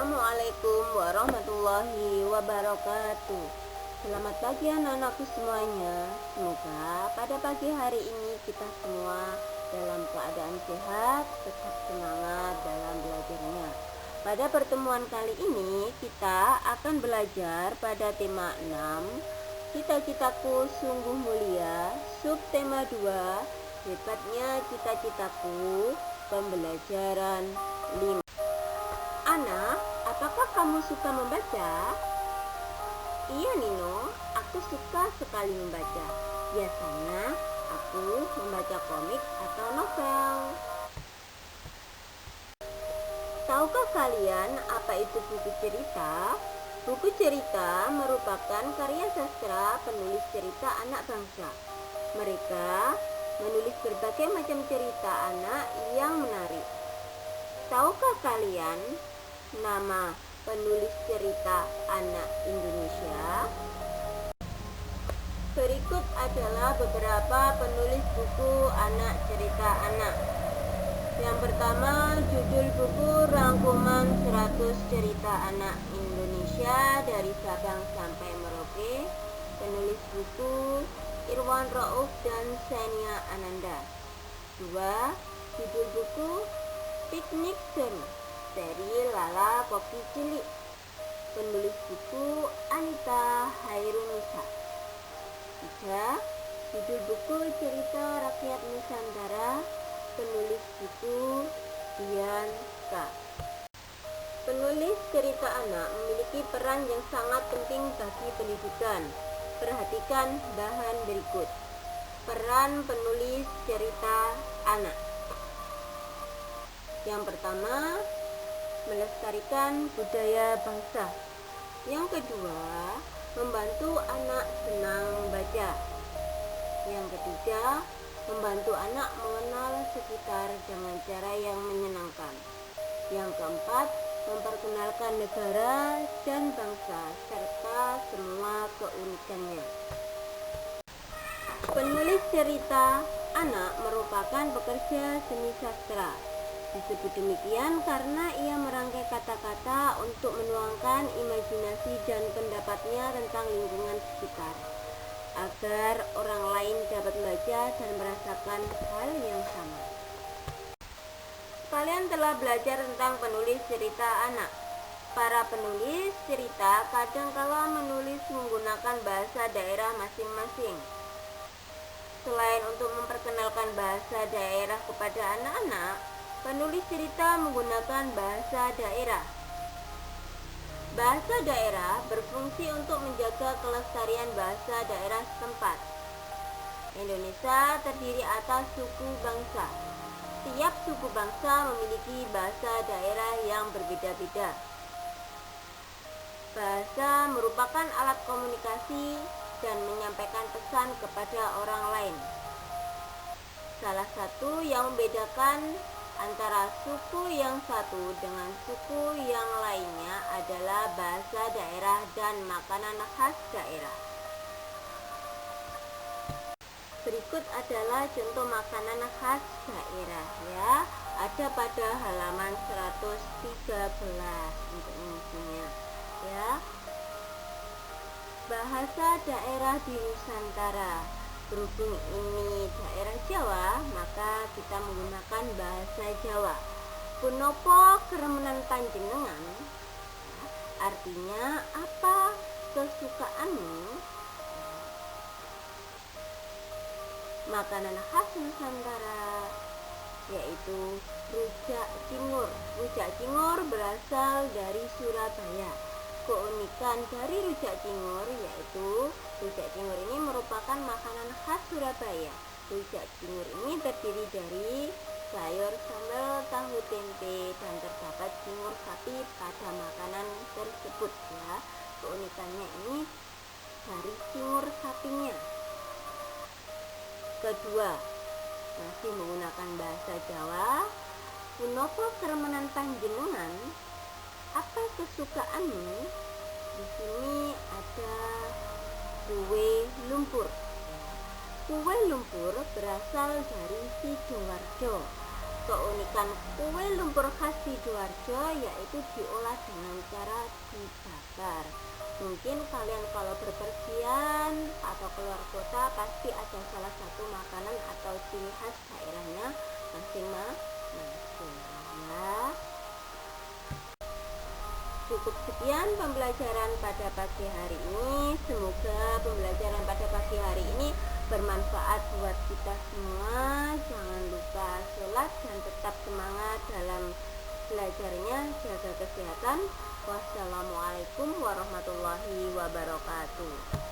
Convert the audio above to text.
Assalamualaikum warahmatullahi wabarakatuh. Selamat pagi anak-anakku semuanya. Semoga pada pagi hari ini kita semua dalam keadaan sehat, tetap semangat dalam belajarnya. Pada pertemuan kali ini kita akan belajar pada tema 6, Cita-citaku sungguh mulia, subtema 2, Hebatnya cita-citaku, pembelajaran 5. Anak, apakah kamu suka membaca? Iya Nino, aku suka sekali membaca. Biasanya aku membaca komik atau novel. Tahukah kalian apa itu buku cerita? Buku cerita merupakan karya sastra penulis cerita anak bangsa. Mereka menulis berbagai macam cerita anak yang menarik. Tahukah kalian nama penulis cerita anak Indonesia? Berikut adalah beberapa penulis buku anak cerita anak. Yang pertama, judul buku Rangkuman 100 Cerita Anak Indonesia dari Sabang sampai Merauke. Penulis buku Irwan Rauf dan Senia Ananda. 2. Judul buku Piknik Seru dari Lala Popi Cilik. Penulis buku Anita Hairunisa. 3. Judul buku Cerita Rakyat Nusantara. Penulis buku Dian K. Penulis cerita anak memiliki peran yang sangat penting bagi pendidikan. Perhatikan bahan berikut. Peran penulis cerita anak. Yang pertama, melestarikan budaya bangsa. Yang kedua, membantu anak senang membaca. Yang ketiga, membantu anak mengenal sekitar dengan cara yang menyenangkan. Yang keempat, memperkenalkan negara dan bangsa serta semua keunikannya. Penulis cerita anak merupakan pekerja seni sastra. Disebut demikian karena ia merangkai kata-kata untuk menuangkan imajinasi dan pendapatnya tentang lingkungan sekitar, agar orang lain dapat membaca dan merasakan hal yang sama. Kalian telah belajar tentang penulis cerita anak. Para penulis cerita kadangkala menulis menggunakan bahasa daerah masing-masing. Selain untuk memperkenalkan bahasa daerah kepada anak-anak, penulis cerita menggunakan bahasa daerah. Bahasa daerah berfungsi untuk menjaga kelestarian bahasa daerah setempat. Indonesia terdiri atas suku bangsa. Tiap suku bangsa memiliki bahasa daerah yang berbeda-beda. Bahasa merupakan alat komunikasi dan menyampaikan pesan kepada orang lain. Salah satu yang membedakan antara suku yang satu dengan suku yang lainnya adalah bahasa daerah dan makanan khas daerah. Berikut adalah contoh makanan khas daerah ya. Ada pada halaman 113 untuk mengisinya ya. Bahasa daerah di Nusantara. Berhubung ini daerah Jawa, maka kita menggunakan bahasa Jawa. Punopo keremenan panjenengan, artinya apa kesukaanmu? Makanan khas Nusantara yaitu rujak cingur. Rujak cingur berasal dari Surabaya. Keunikan dari rujak cingur yaitu rujak cingur ini merupakan makanan khas Surabaya. Rujak cingur ini terdiri dari sayur sambal tahu tempe dan terdapat cingur sapi pada makanan tersebut ya. Keunikannya ini dari cingur sapinya. Kedua, masih menggunakan bahasa Jawa. Punopo keremenan panjenengan, apa kesukaanmu? Di sini ada kue lumpur. Kue lumpur berasal dari Sidoarjo. Keunikan kue lumpur khas Sidoarjo yaitu diolah dengan cara dibakar. Mungkin kalian kalau berpergian atau keluar kota pasti ada salah satu makanan atau ciri khas daerahnya masing-masing ya. Cukup sekian pembelajaran pada pagi hari ini. Semoga pembelajaran pada pagi hari ini bermanfaat buat kita semua. Jangan lupa sholat dan tetap semangat dalam belajarnya. Jaga kesehatan. Wassalamualaikum warahmatullahi wabarakatuh.